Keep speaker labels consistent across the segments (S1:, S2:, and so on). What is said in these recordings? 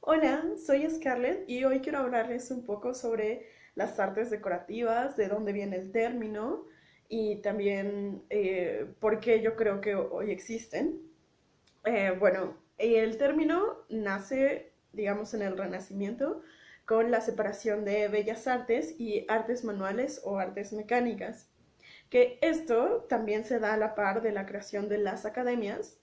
S1: Hola, soy Scarlett y hoy quiero hablarles un poco sobre las artes decorativas, de dónde viene el término y también por qué yo creo que hoy existen. El término nace, digamos, en el Renacimiento con la separación de bellas artes y artes manuales o artes mecánicas, que esto también se da a la par de la creación de las academias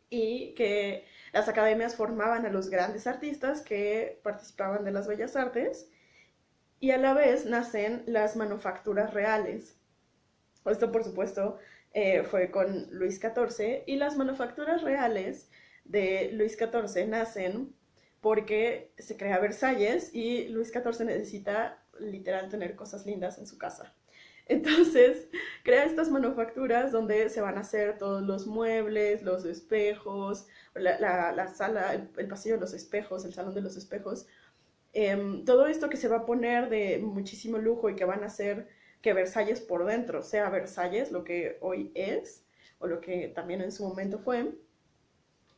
S1: y que las academias formaban a los grandes artistas que participaban de las bellas artes y a la vez nacen las manufacturas reales. Esto, por supuesto, fue con Luis XIV y las manufacturas reales de Luis XIV nacen porque se crea Versalles y Luis XIV necesita literal tener cosas lindas en su casa. Entonces, crea estas manufacturas donde se van a hacer todos los muebles, los espejos, la sala, el pasillo de los espejos, el salón de los espejos. Todo esto que se va a poner de muchísimo lujo y que van a hacer que Versalles por dentro sea Versalles, lo que hoy es, o lo que también en su momento fue,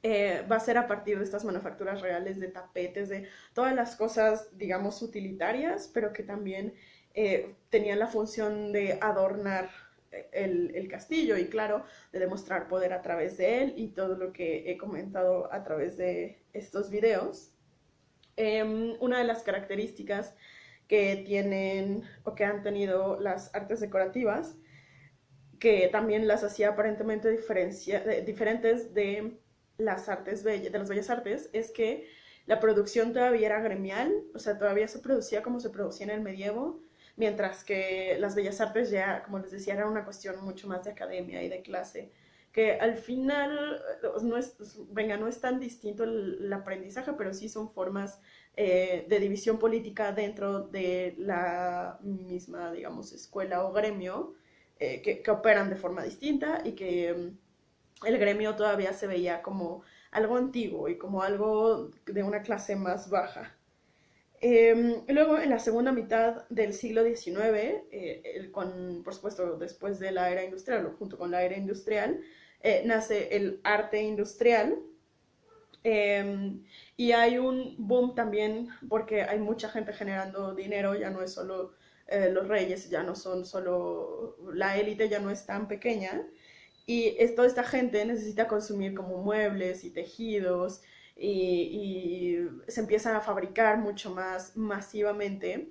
S1: va a ser a partir de estas manufacturas reales de tapetes, de todas las cosas, digamos, utilitarias, pero que también tenían la función de adornar el castillo y, claro, de demostrar poder a través de él y todo lo que he comentado a través de estos videos. Una de las características que tienen o que han tenido las artes decorativas, que también las hacía aparentemente diferentes de de las bellas artes, es que la producción todavía era gremial, o sea, todavía se producía como se producía en el medievo, mientras que las bellas artes ya, como les decía, era una cuestión mucho más de academia y de clase, que al final no es tan distinto el aprendizaje, pero sí son formas de división política dentro de la misma, digamos, escuela o gremio, que operan de forma distinta y que el gremio todavía se veía como algo antiguo y como algo de una clase más baja. Luego, en la segunda mitad del siglo XIX, por supuesto, después de la era industrial o junto con la era industrial, nace el arte industrial. Y hay un boom también porque hay mucha gente generando dinero, ya no es solo los reyes, ya no son solo la élite, ya no es tan pequeña. Y toda esta gente necesita consumir como muebles y tejidos y se empiezan a fabricar mucho más masivamente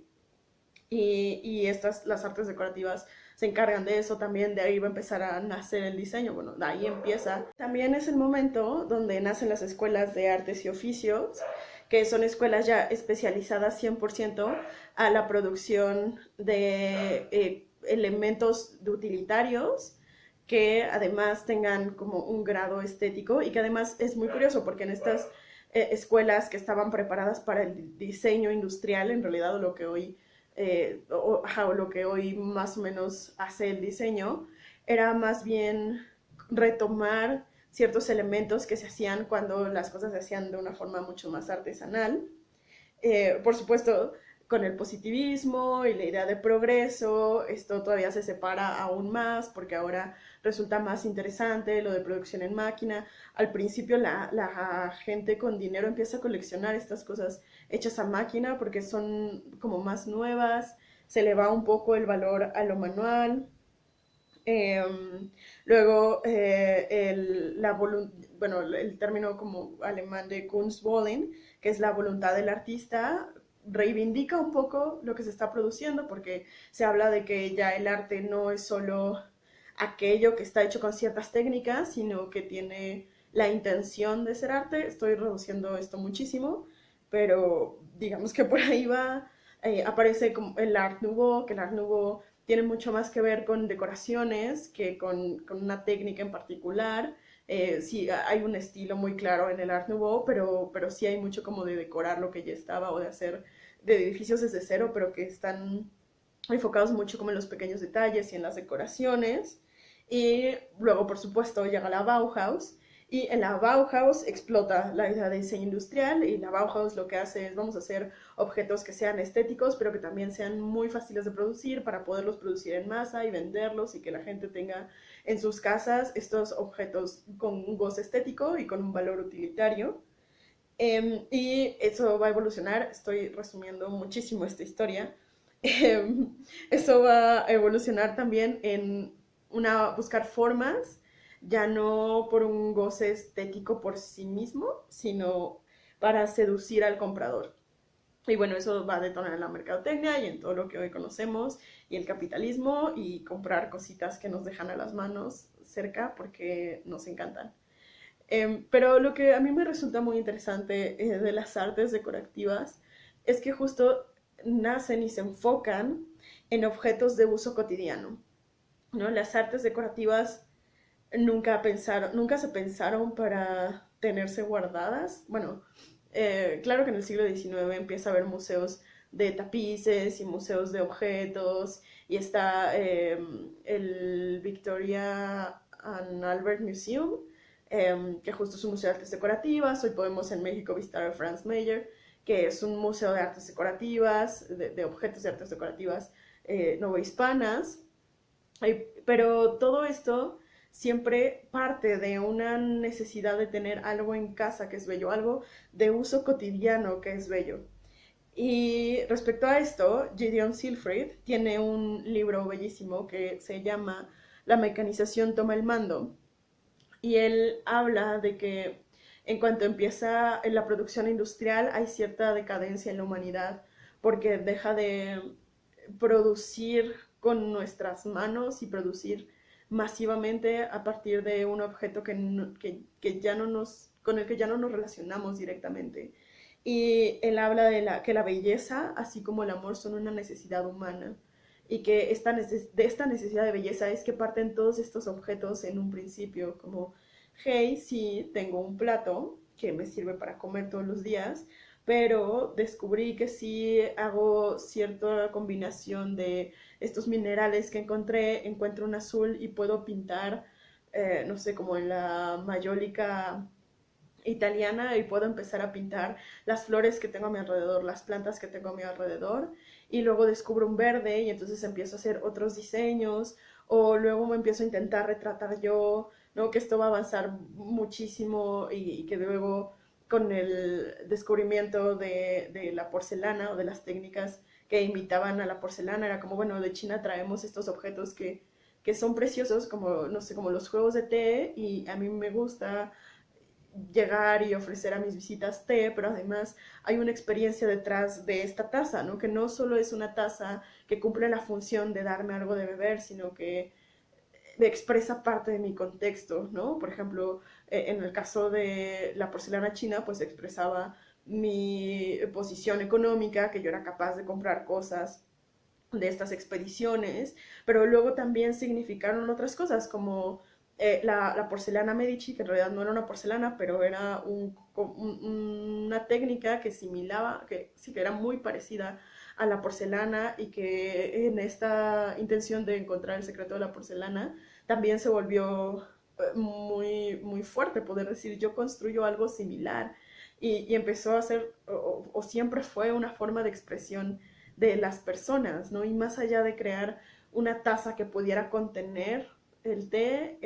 S1: las artes decorativas se encargan de eso también, de ahí va a empezar a nacer el diseño, bueno, de ahí empieza. También es el momento donde nacen las escuelas de artes y oficios, que son escuelas ya especializadas 100% a la producción de elementos de utilitarios que además tengan como un grado estético y que además es muy curioso porque en estas escuelas que estaban preparadas para el diseño industrial, en realidad lo que hoy o lo que hoy más o menos hace el diseño, era más bien retomar ciertos elementos que se hacían cuando las cosas se hacían de una forma mucho más artesanal. Por supuesto, con el positivismo y la idea de progreso, esto todavía se separa aún más porque ahora resulta más interesante lo de producción en máquina. Al principio la gente con dinero empieza a coleccionar estas cosas hechas a máquina porque son como más nuevas, se le va un poco el valor a lo manual. Eh, Luego, bueno, el término como alemán de Kunstwollen, que es la voluntad del artista, reivindica un poco lo que se está produciendo, porque se habla de que ya el arte no es solo aquello que está hecho con ciertas técnicas, sino que tiene la intención de ser arte. Estoy reduciendo esto muchísimo, pero digamos que por ahí va. Aparece como el Art Nouveau, que el Art Nouveau tiene mucho más que ver con decoraciones que con una técnica en particular. Sí, hay un estilo muy claro en el Art Nouveau, pero sí hay mucho como de decorar lo que ya estaba o de hacer de edificios desde cero, pero que están enfocados mucho como en los pequeños detalles y en las decoraciones. Y luego, por supuesto, llega la Bauhaus. Y en la Bauhaus explota la idea de diseño industrial y la Bauhaus lo que hace es vamos a hacer objetos que sean estéticos, pero que también sean muy fáciles de producir para poderlos producir en masa y venderlos y que la gente tenga en sus casas estos objetos con un goce estético y con un valor utilitario. Y eso va a evolucionar, estoy resumiendo muchísimo esta historia. Em, Eso va a evolucionar también en buscar formas, ya no por un goce estético por sí mismo, sino para seducir al comprador. Y bueno, eso va a detonar en la mercadotecnia y en todo lo que hoy conocemos y el capitalismo y comprar cositas que nos dejan a las manos cerca porque nos encantan. Pero lo que a mí me resulta muy interesante de las artes decorativas es que justo nacen y se enfocan en objetos de uso cotidiano, ¿no? Las artes decorativas nunca se pensaron para tenerse guardadas. Bueno, claro que en el siglo XIX empieza a haber museos de tapices y museos de objetos y está el Victoria and Albert Museum, que justo es un museo de artes decorativas. Hoy podemos en México visitar el Franz Mayer, que es un museo de artes decorativas, de objetos de artes decorativas novohispanas. Pero todo esto siempre parte de una necesidad de tener algo en casa que es bello, algo de uso cotidiano que es bello. Y respecto a esto, Gideon Silfried tiene un libro bellísimo que se llama La mecanización toma el mando. Y él habla de que en cuanto empieza en la producción industrial hay cierta decadencia en la humanidad porque deja de producir con nuestras manos y producir masivamente a partir de un objeto que ya no con el que ya no nos relacionamos directamente. Y él habla que la belleza, así como el amor, son una necesidad humana y que de esta necesidad de belleza es que parten todos estos objetos en un principio, como, hey, sí, tengo un plato que me sirve para comer todos los días, pero descubrí que si hago cierta combinación de estos minerales que encuentro un azul y puedo pintar, no sé, como en la mayólica italiana y puedo empezar a pintar las flores que tengo a mi alrededor, las plantas que tengo a mi alrededor y luego descubro un verde y entonces empiezo a hacer otros diseños o luego me empiezo a intentar retratar yo, ¿no? Que esto va a avanzar muchísimo y que luego con el descubrimiento de la porcelana o de las técnicas que imitaban a la porcelana, era como, bueno, de China traemos estos objetos que son preciosos, como, no sé, como los juegos de té, y a mí me gusta llegar y ofrecer a mis visitas té, pero además hay una experiencia detrás de esta taza, ¿no? Que no solo es una taza que cumple la función de darme algo de beber, sino que expresa parte de mi contexto, ¿no? Por ejemplo, en el caso de la porcelana china, pues expresaba mi posición económica, que yo era capaz de comprar cosas de estas expediciones, pero luego también significaron otras cosas como la porcelana Medici, que en realidad no era una porcelana, pero era una técnica que similaba, que sí que era muy parecida a la porcelana y que en esta intención de encontrar el secreto de la porcelana también se volvió muy fuerte poder decir yo construyo algo similar y empezó a ser o siempre fue una forma de expresión de las personas, ¿no? Y más allá de crear una taza que pudiera contener el té,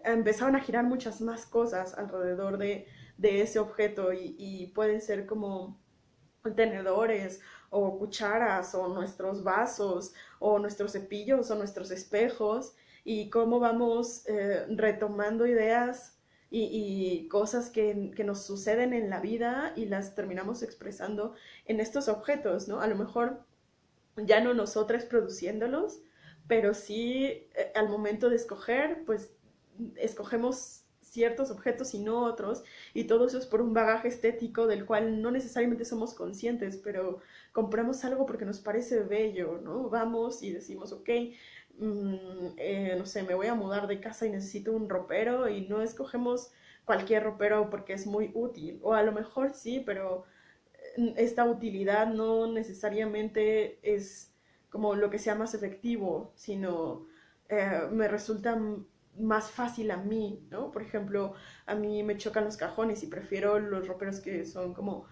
S1: empezaron a girar muchas más cosas alrededor de ese objeto y pueden ser como tenedores o cucharas o nuestros vasos o nuestros cepillos o nuestros espejos y cómo vamos retomando ideas y cosas que nos suceden en la vida y las terminamos expresando en estos objetos, ¿no? A lo mejor ya no nosotras produciéndolos, pero sí al momento de escoger, pues escogemos ciertos objetos y no otros, y todo eso es por un bagaje estético del cual no necesariamente somos conscientes, pero compramos algo porque nos parece bello, ¿no? Vamos y decimos, ok, no sé, me voy a mudar de casa y necesito un ropero y no escogemos cualquier ropero porque es muy útil, o a lo mejor sí, pero esta utilidad no necesariamente es como lo que sea más efectivo, sino me resulta más fácil a mí, ¿no? Por ejemplo, a mí me chocan los cajones y prefiero los roperos que son como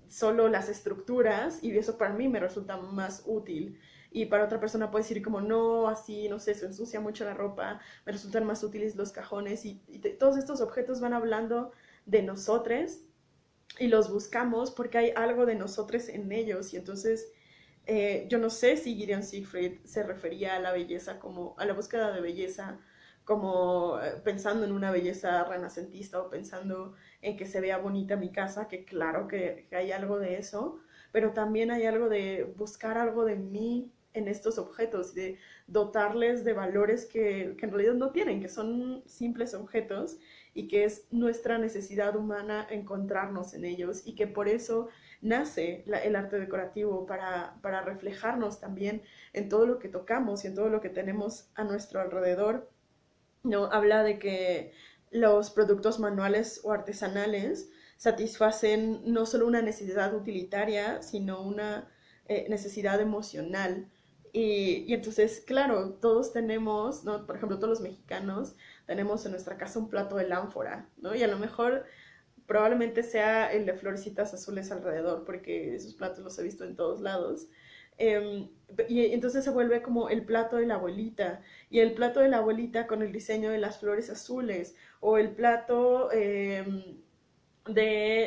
S1: solo las estructuras y eso para mí me resulta más útil. Y para otra persona puede decir como no, así, no sé, se ensucia mucho la ropa, me resultan más útiles los cajones y todos estos objetos van hablando de nosotros y los buscamos porque hay algo de nosotros en ellos y entonces yo no sé si Gideon Siegfried se refería a la belleza como a la búsqueda de belleza como pensando en una belleza renacentista o pensando en que se vea bonita mi casa, que claro que hay algo de eso, pero también hay algo de buscar algo de mí en estos objetos, de dotarles de valores que en realidad no tienen, que son simples objetos y que es nuestra necesidad humana encontrarnos en ellos y que por eso nace el arte decorativo para reflejarnos también en todo lo que tocamos y en todo lo que tenemos a nuestro alrededor. ¿No? Habla de que los productos manuales o artesanales satisfacen no solo una necesidad utilitaria, sino una necesidad emocional. Y entonces, claro, todos tenemos, ¿no? Por ejemplo, todos los mexicanos tenemos en nuestra casa un plato de lámfora, ¿no? Y a lo mejor probablemente sea el de florecitas azules alrededor, porque esos platos los he visto en todos lados. Y entonces se vuelve como el plato de la abuelita, y el plato de la abuelita con el diseño de las flores azules, o el plato de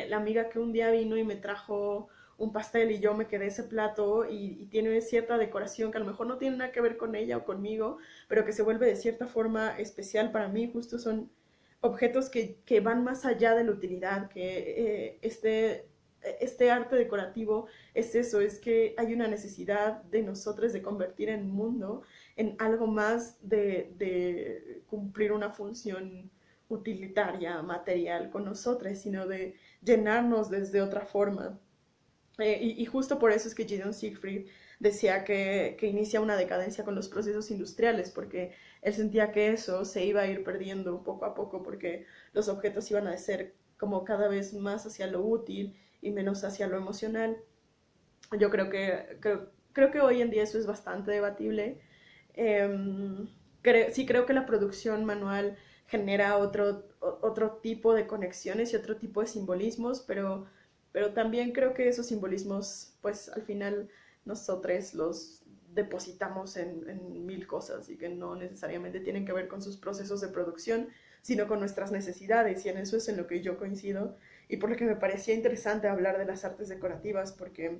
S1: la amiga que un día vino y me trajo un pastel y yo me quedé ese plato y tiene cierta decoración que a lo mejor no tiene nada que ver con ella o conmigo, pero que se vuelve de cierta forma especial para mí, justo son objetos que van más allá de la utilidad, que este arte decorativo es eso, es que hay una necesidad de nosotros de convertir el mundo en algo más de cumplir una función utilitaria, material con nosotros, sino de llenarnos desde otra forma. Y justo por eso es que Gideon Siegfried decía que inicia una decadencia con los procesos industriales, porque él sentía que eso se iba a ir perdiendo poco a poco, porque los objetos iban a ser como cada vez más hacia lo útil y menos hacia lo emocional. Yo creo que hoy en día eso es bastante debatible. Sí creo que la producción manual genera otro tipo de conexiones y otro tipo de simbolismos, pero también creo que esos simbolismos, pues al final nosotros los depositamos en mil cosas y que no necesariamente tienen que ver con sus procesos de producción, sino con nuestras necesidades, y en eso es en lo que yo coincido y por lo que me parecía interesante hablar de las artes decorativas, porque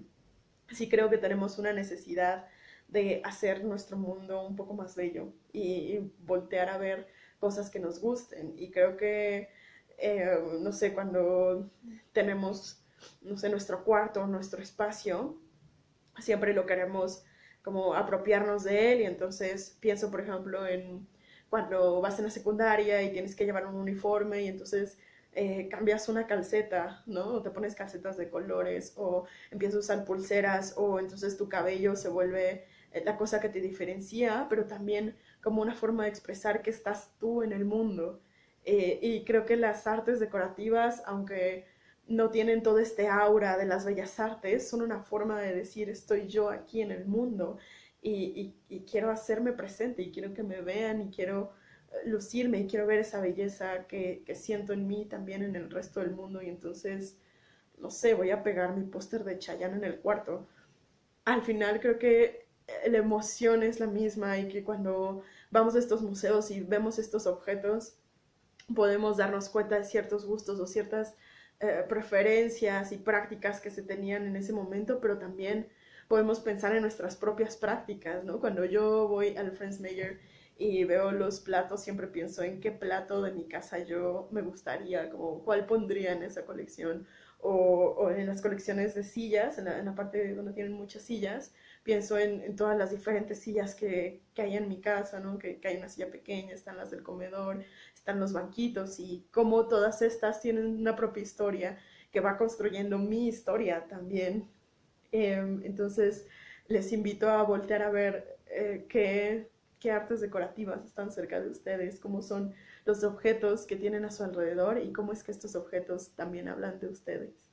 S1: sí creo que tenemos una necesidad de hacer nuestro mundo un poco más bello y voltear a ver cosas que nos gusten. Y creo que, no sé, cuando tenemos, no sé, nuestro cuarto, nuestro espacio, siempre lo queremos como apropiarnos de él y entonces pienso, por ejemplo, en cuando vas en la secundaria y tienes que llevar un uniforme y entonces cambias una calceta, ¿no? O te pones calcetas de colores o empiezas a usar pulseras o entonces tu cabello se vuelve la cosa que te diferencia, pero también como una forma de expresar que estás tú en el mundo. Y creo que las artes decorativas, aunque no tienen todo este aura de las bellas artes, son una forma de decir estoy yo aquí en el mundo y quiero hacerme presente y quiero que me vean y quiero lucirme y quiero ver esa belleza que siento en mí también en el resto del mundo y entonces, no sé, voy a pegar mi póster de Chayanne en el cuarto. Al final creo que la emoción es la misma y que cuando vamos a estos museos y vemos estos objetos, podemos darnos cuenta de ciertos gustos o ciertas preferencias y prácticas que se tenían en ese momento, pero también podemos pensar en nuestras propias prácticas, ¿no? Cuando yo voy al Franz Mayer y veo los platos, siempre pienso en qué plato de mi casa yo me gustaría, como cuál pondría en esa colección, o en las colecciones de sillas, en la parte donde tienen muchas sillas, pienso en todas las diferentes sillas que hay en mi casa, ¿no? Que hay una silla pequeña, están las del comedor, están los banquitos y cómo todas estas tienen una propia historia que va construyendo mi historia también. Entonces les invito a voltear a ver qué artes decorativas están cerca de ustedes, cómo son los objetos que tienen a su alrededor y cómo es que estos objetos también hablan de ustedes.